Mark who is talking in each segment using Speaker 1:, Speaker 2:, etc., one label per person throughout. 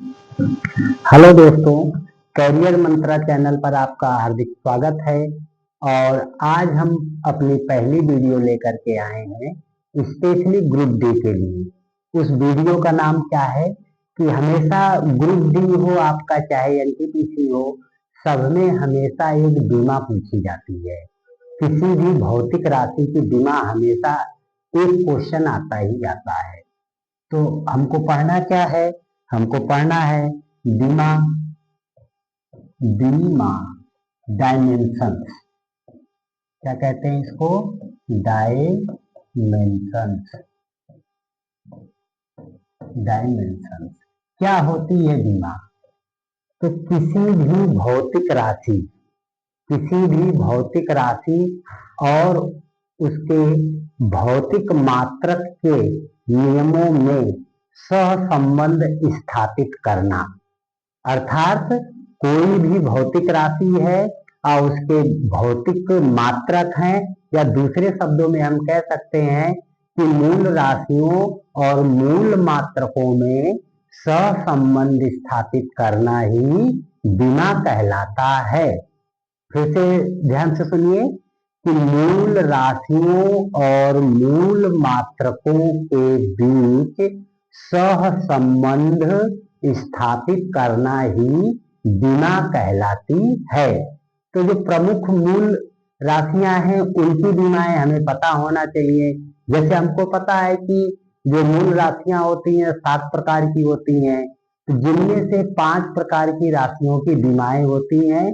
Speaker 1: Hello दोस्तों, career मंत्रा channel पर आपका हार्दिक स्वागत है। और आज हम अपनी पहली वीडियो लेकर के आए हैं स्पेशली ग्रुप डी के लिए। उस वीडियो का नाम क्या है कि हमेशा ग्रुप डी हो आपका चाहे एनटीपीसी हो, सब में हमेशा एक बीमा पूछी जाती है। किसी भी भौतिक राशि की बीमा हमेशा एक क्वेश्चन आता ही आता है। तो हमको पढ़ना क्या है? हमको पढ़ना है बीमा बीमा डायमेंशंस। क्या कहते हैं इसको? डायमेंशंस। डायमेंशंस क्या होती है बीमा? तो किसी भी भौतिक राशि और उसके भौतिक मात्रक के नियमों में सहसंबंध स्थापित करना। अर्थात कोई भी भौतिक राशि है और उसके भौतिक मात्रक हैं, या दूसरे शब्दों में हम कह सकते हैं कि मूल राशियों और मूल मात्रकों में सहसंबंध स्थापित करना ही बीमा कहलाता है। फिर से ध्यान से सुनिए कि मूल राशियों और मूल मात्रकों के बीच सहसंबंध स्थापित करना ही बीमा कहलाती है। तो जो प्रमुख मूल राशियां हैं उनकी बीमाएं हमें पता होना चाहिए। जैसे हमको पता है कि जो मूल राशियां होती हैं 7 प्रकार की होती हैं, तो जिनमें से 5 प्रकार की राशियों की बीमाएं होती हैं,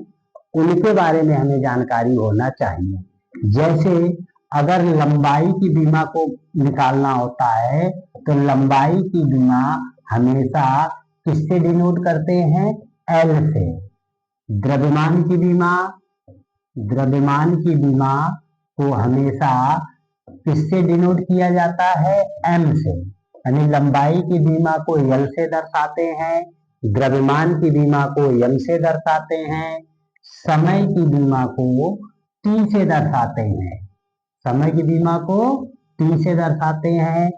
Speaker 1: उनके बारे में हमें जानकारी होना चाहिए। जैसे अगर लंबाई की बीमा को निकालना होता है तो लंबाई की बीमा हमेशा किससे डिनोट करते हैं? एल से। द्रव्यमान की बीमा को हमेशा किससे डिनोट किया जाता है? एम से। यानी लंबाई की बीमा को एल से दर्शाते हैं, द्रव्यमान की बीमा को एम से दर्शाते हैं, समय की बीमा को टी से दर्शाते हैं। समय की बीमा को टी से दर्शाते हैं।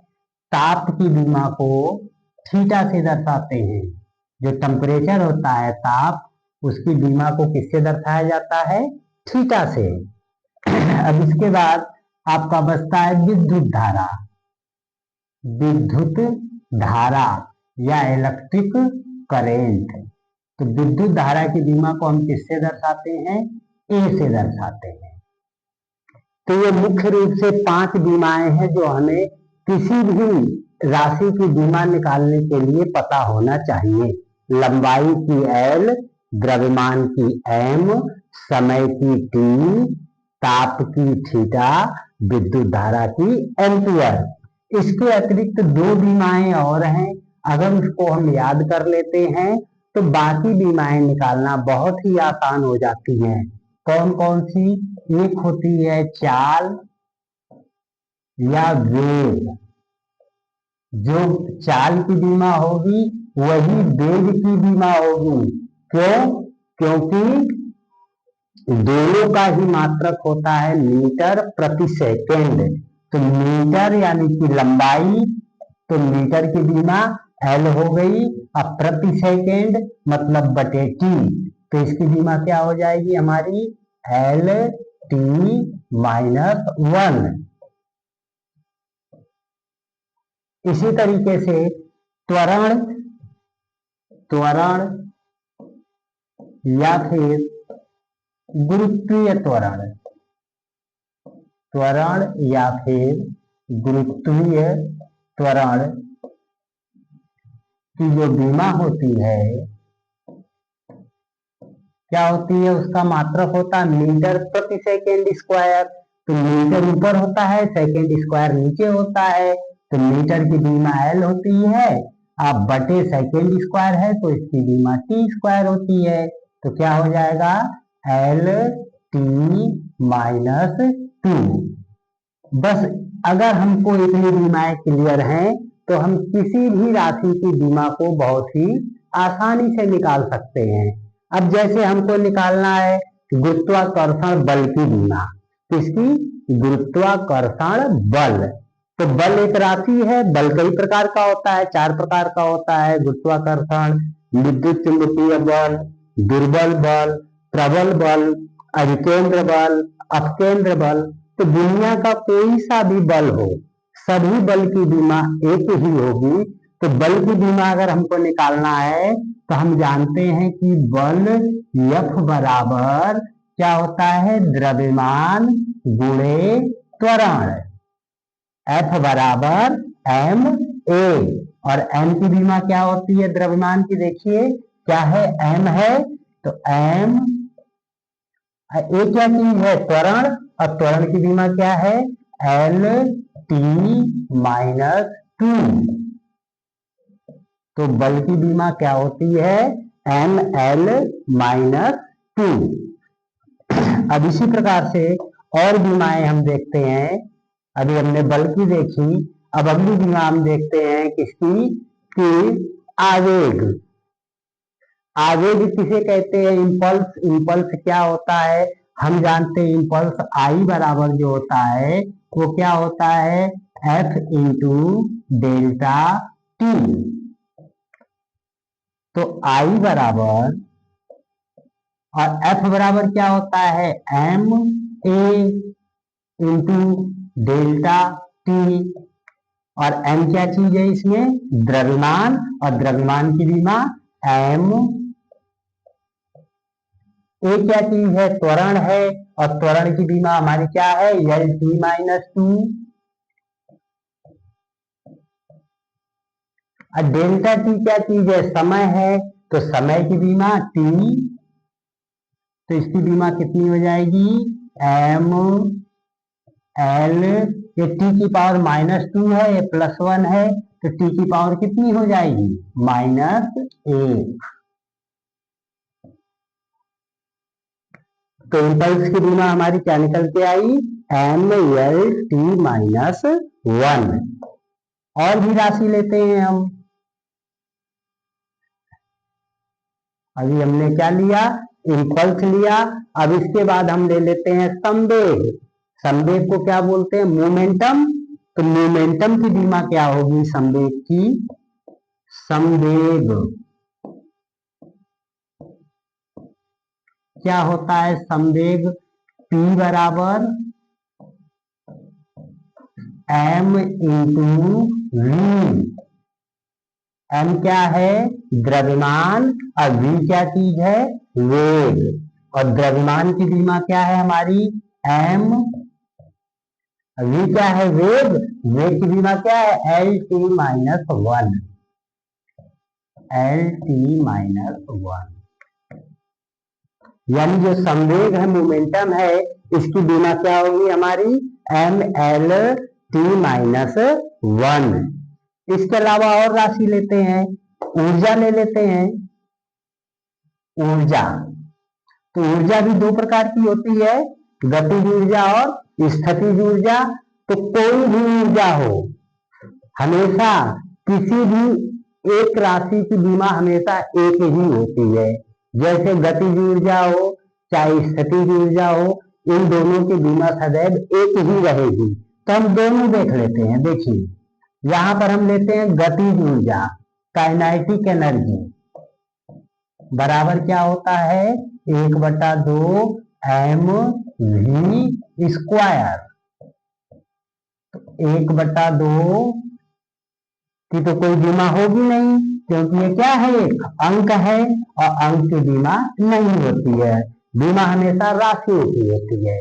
Speaker 1: ताप की बीमा को थीटा से दर्शाते हैं। जो टेम्परेचर होता है ताप, उसकी बीमा को किससे दर्शाया जाता है? थीटा से। अब इसके बाद आपका बचता है विद्युत धारा या इलेक्ट्रिक करेंट। तो विद्युत धारा की बीमा को हम किससे दर्शाते हैं? ए से दर्शाते हैं। तो ये मुख्य रूप से 5 बीमाएं हैं जो हमें किसी भी राशि की बीमा निकालने के लिए पता होना चाहिए। लंबाई की एल, द्रव्यमान की एम, समय की टी, ताप की थीटा, विद्युत धारा की एम्पियर। इसके अतिरिक्त 2 बीमाएं और हैं। अगर उसको हम याद कर लेते हैं तो बाकी बीमाएं निकालना बहुत ही आसान हो जाती हैं। कौन कौन सी? एक होती है चाल या वेग। जो चाल की बीमा होगी वही वेग की बीमा होगी। क्यों? क्योंकि दोनों का ही मात्रक होता है मीटर प्रति सेकेंड। तो मीटर यानी कि लंबाई, तो मीटर की बीमा एल हो गई। अब प्रति सेकेंड मतलब बटे टी, तो इसकी बीमा क्या हो जाएगी हमारी? L T minus 1। इसी तरीके से त्वरण या फिर गुरुत्वीय या फिर गुरुत्वीय त्वरण की जो बीमा होती है, क्या होती है? उसका मात्रक होता है मीटर प्रति सेकेंड स्क्वायर। तो मीटर ऊपर होता है, सेकेंड स्क्वायर नीचे होता है, तो मीटर की बीमा एल होती है। अब बटे सेकेंड स्क्वायर है तो इसकी बीमा टी स्क्वायर होती है। तो क्या हो जाएगा? L T minus 2। बस अगर हमको इतनी बीमाएं क्लियर हैं तो हम किसी भी राशि की बीमा को बहुत ही आसानी से निकाल सकते हैं। अब जैसे हमको निकालना है गुरुत्वाकर्षण बल की बीमा। किसकी? गुरुत्वाकर्षण बल। तो बल एक राशि है, बल कई प्रकार का होता है, 4 प्रकार का होता है। गुरुत्वाकर्षण विद्युत चुंबकीय बल, दुर्बल बल, प्रबल बल, अधिकेंद्र बल, अपकेंद्र बल। तो दुनिया का कोई सा भी बल हो, सभी बल की विमा एक ही होगी। तो बल की विमा अगर हमको निकालना है तो हम जानते हैं कि बल F बराबर क्या होता है, द्रव्यमान गुणे त्वरण। F बराबर m a, और m की विमा क्या होती है द्रव्यमान की, देखिए क्या है, m है। तो m a क्या चीज है, त्वरण, और त्वरण की विमा क्या है, L t माइनस 2। तो बल की विमा क्या होती है, m l माइनस 2। अब इसी प्रकार से और विमाएं हम देखते हैं। अभी हमने बल की देखी, अब अगली विमा हम देखते हैं किसकी, कि आवेग। आवेग किसे कहते हैं, इंपल्स। इंपल्स क्या होता है, हम जानते हैं इंपल्स आई बराबर जो होता है वो क्या होता है, F इंटू डेल्टा टी। तो आई बराबर, और F बराबर क्या होता है, m a into delta T. और m क्या चीज है इसमें, द्रव्यमान, और द्रव्यमान की विमा m a क्या चीज है, त्वरण है, और त्वरण की विमा हमारी क्या है, L t माइनस 2। और डेल्टा टी क्या चीज है, समय है, तो समय की विमा t। तो इसकी विमा कितनी हो जाएगी, m l, ये t की पावर माइनस 2 है, ये प्लस 1 है, तो t की पावर कितनी हो जाएगी, माइनस 1। तो इम्पल्स की विमा हमारी क्या निकल के आई, m l t माइनस 1। और भी राशि लेते हैं हम। अभी हमने क्या लिया, इम्पल्स लिया। अब इसके बाद हम ले लेते हैं संवेग। संवेग को क्या बोलते हैं, मोमेंटम। तो मोमेंटम की विमा क्या होगी, संवेग की, संवेग क्या होता है, संवेग P बराबर m इंटू v। m क्या है, द्रव्यमान, और v क्या चीज है, वेग। और द्रव्यमान की विमा क्या है हमारी, m, v क्या है, वेग। वेग की विमा क्या है, L T minus 1। L T minus 1, यानी जो संवेग है, मोमेंटम है, इसकी विमा क्या होगी हमारी, एम एल टी माइनस 1। इसके अलावा और राशि लेते हैं, ऊर्जा ले लेते हैं। ऊर्जा, तो ऊर्जा भी दो प्रकार की होती है, गतिज ऊर्जा और स्थितिज ऊर्जा। तो कोई भी ऊर्जा हो, हमेशा किसी भी एक राशि की बीमा हमेशा एक ही होती है। जैसे गतिज ऊर्जा हो चाहे स्थितिज ऊर्जा हो, इन दोनों की बीमा सदैव एक ही रहेगी। तो हम दोनों देख लेते हैं। देखिए यहां पर हम लेते हैं गतिज ऊर्जा, काइनेटिक एनर्जी बराबर क्या होता है, 1/2 mv स्क्वायर। 1/2 की तो कोई बीमा होगी नहीं, क्योंकि ये क्या है, एक अंक है, और अंक की बीमा नहीं होती है। बीमा हमेशा राशियों की होती है।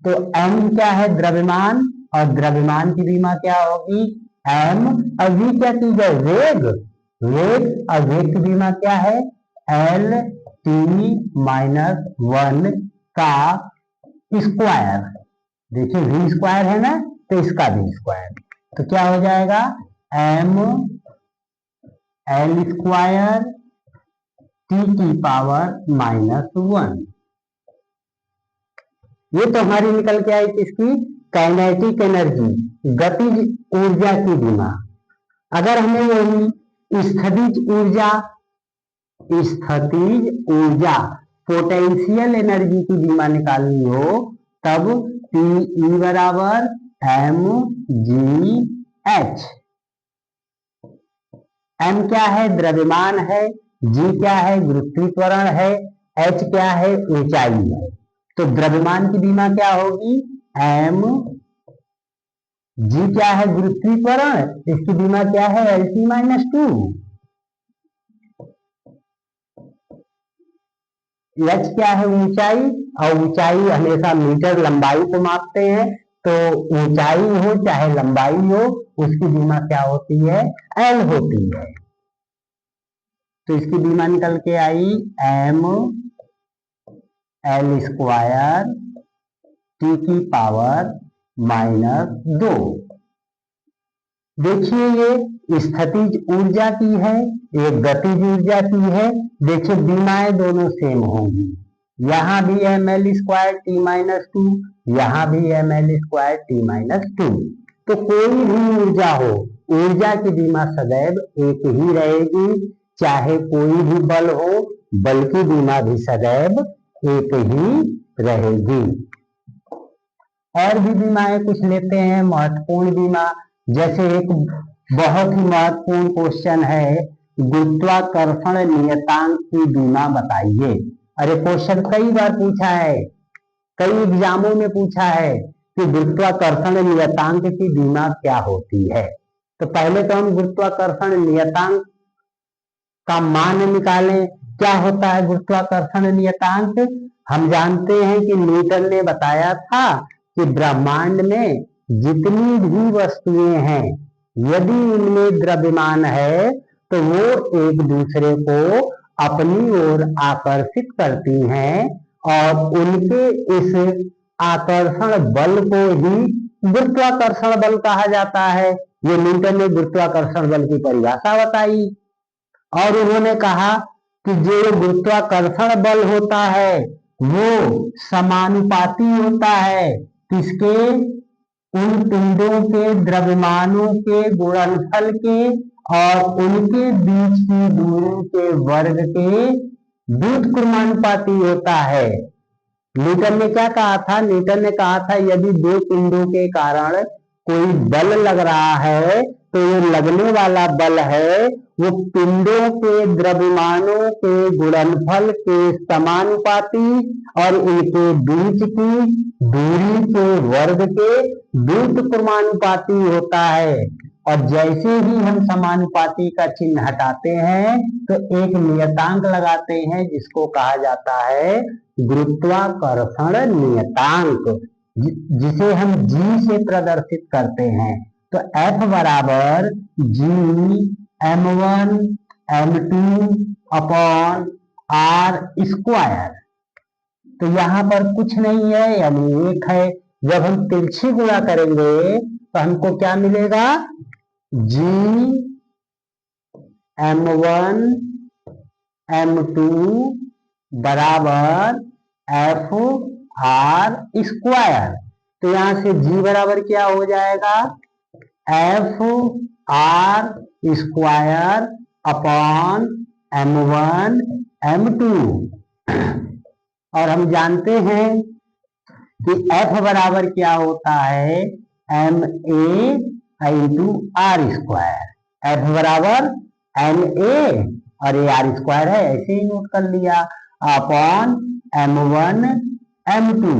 Speaker 1: तो m क्या है, द्रव्यमान, और द्रव्यमान की बीमा क्या होगी, m। और v क्या चीज है, वेग। वेग और वेग की बीमा क्या है, l t माइनस 1 का स्क्वायर। देखिए v स्क्वायर है ना, तो इसका भी स्क्वायर। तो क्या हो जाएगा, m l स्क्वायर t की पावर माइनस 1। ये तो हमारी निकल के आई किसकी, काइनेटिक एनर्जी, गतिज ऊर्जा की बीमा। अगर हमें यही स्थितिज ऊर्जा, स्थितिज ऊर्जा पोटेंशियल एनर्जी की बीमा निकालनी हो, तब Pe बराबर mgh। m क्या है, द्रव्यमान है, जी क्या है, गुरुत्वीय त्वरण है, एच क्या है, ऊंचाई है। तो द्रव्यमान की बीमा क्या होगी, एम, जी क्या है, गुरुत्वीय त्वरण, इसकी बीमा क्या है, LT-2। एच क्या है, ऊंचाई, और ऊंचाई हमेशा मीटर लंबाई को मापते हैं, तो ऊंचाई हो चाहे लंबाई हो, उसकी बीमा क्या होती है, एल होती है। तो इसकी बीमा निकल के I am L square T की पावर -2। देखिए ये स्थितिज ऊर्जा की है, ये गतिज ऊर्जा की है। देखिए बीमाएं दोनों सेम होंगी, यहाँ भी ml²T-2, यहाँ भी ml²T-2। तो कोई भी ऊर्जा हो, ऊर्जा की बीमा सदैव एक ही रहेगी, चाहे कोई भी बल हो, बल की बीमा भी सदैव एक ही रहेगी। और भी बीमाएं कुछ लेते हैं, महत्वपूर्ण बीमा। जैसे एक बहुत ही महत्वपूर्ण क्वेश्चन है, गुरुत्वाकर्षण नियतांक की बीमा बताइए। अरे क्वेश्चन कई बार पूछा है, कई एग्जामों में पूछा है कि गुरुत्वाकर्षण नियतांक की बीमा क्या होती है। तो पहले तो हम गुरुत्वाकर्षण नियतांक का मान निकालें। क्या होता है गुरुत्वाकर्षण नियतांक? हम जानते हैं कि न्यूटन ने बताया था कि ब्रह्मांड में जितनी भी वस्तुएं हैं, यदि उनमें द्रव्यमान है तो वो एक दूसरे को अपनी ओर आकर्षित करती हैं, और उनके इस आकर्षण बल को ही गुरुत्वाकर्षण बल कहा जाता है। ये न्यूटन ने गुरुत्वाकर्षण बल की परिभाषा बताई, और उन्होंने कहा कि जो गुरुत्वाकर्षण बल होता है वो समानुपाती होता है किसके, उन पिंडों के द्रव्यमानों के गुणनफल के और उनके बीच की दूरी के वर्ग के व्युत्क्रमानुपाती होता है। न्यूटन ने क्या कहा था, न्यूटन ने कहा था यदि दो पिंडों के कारण कोई बल लग रहा है तो ये लगने वाला बल है वो पिंडों के द्रव्यमानों के गुणनफल के समानुपाती और इनके बीच की दूरी के वर्ग के व्युत्क्रमानुपाती होता है। और जैसे ही हम समानुपाती का चिन्ह हटाते हैं तो एक नियतांक लगाते हैं जिसको कहा जाता है गुरुत्वाकर्षण नियतांक, जिसे हम G से प्रदर्शित करते हैं। तो F बराबर G(m1)(m2)/r²। तो यहाँ पर कुछ नहीं है, यानी एक है। जब हम तिरछी गुणा करेंगे तो हमको क्या मिलेगा, G(m1)(m2) F(r²). तो यहां से G बराबर क्या हो जाएगा, F(r²)/m1(m2). और हम जानते हैं कि F बराबर क्या होता है, ma(r²). F बराबर ma और ये r² है, ऐसे ही नोट कर लिया, अपॉन m1(m2).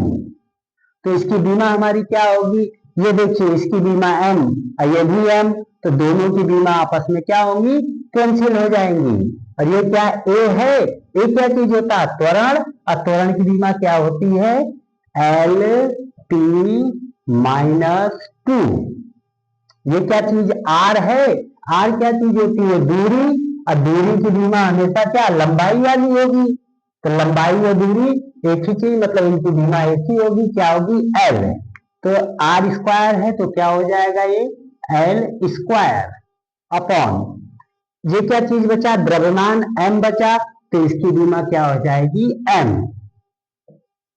Speaker 1: तो इसकी बीमा हमारी क्या होगी, ये देखिए इसकी बीमा m और ये भी m, तो दोनों की बीमा आपस में क्या होंगी, कैंसिल हो जाएंगी। और ये क्या a है, a क्या चीज होता है, त्वरण, और त्वरण की बीमा क्या होती है, LT-2। ये क्या चीज r है, r क्या चीज होती है, दूरी, और दूरी की बीमा हमेशा क्या, लंबाई वाली होगी। तो लंबाई और दूरी एक ही चीज, मतलब इनकी बीमा एक ही होगी, क्या होगी, L। तो r² है तो क्या हो जाएगा, ये L² अपॉन, ये क्या चीज बचा, द्रव्यमान m बचा, तो इसकी बीमा क्या हो जाएगी, m।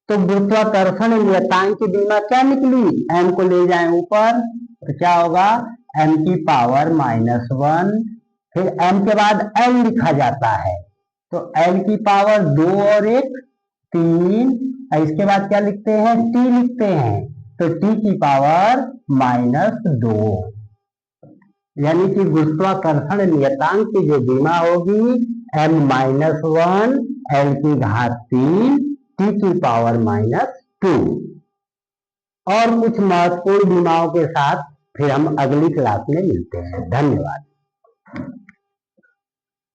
Speaker 1: तो गुरुत्वाकर्षण नियतांक की बीमा क्या निकली, m को ले जाएं ऊपर तो क्या होगा, m की पावर -1, फिर m के बाद l लिखा जाता है, तो l की पावर 2 और 1 3, और इसके बाद क्या लिखते हैं, t लिखते हैं, तो t की पावर -2। यानी कि गुरुत्वाकर्षण नियतांक की जो बीमा होगी m-1 l की घात 3 t की पावर -2। और कुछ महत्वपूर्ण बीमाओं के साथ फिर हम अगली क्लास में मिलते हैं। धन्यवाद।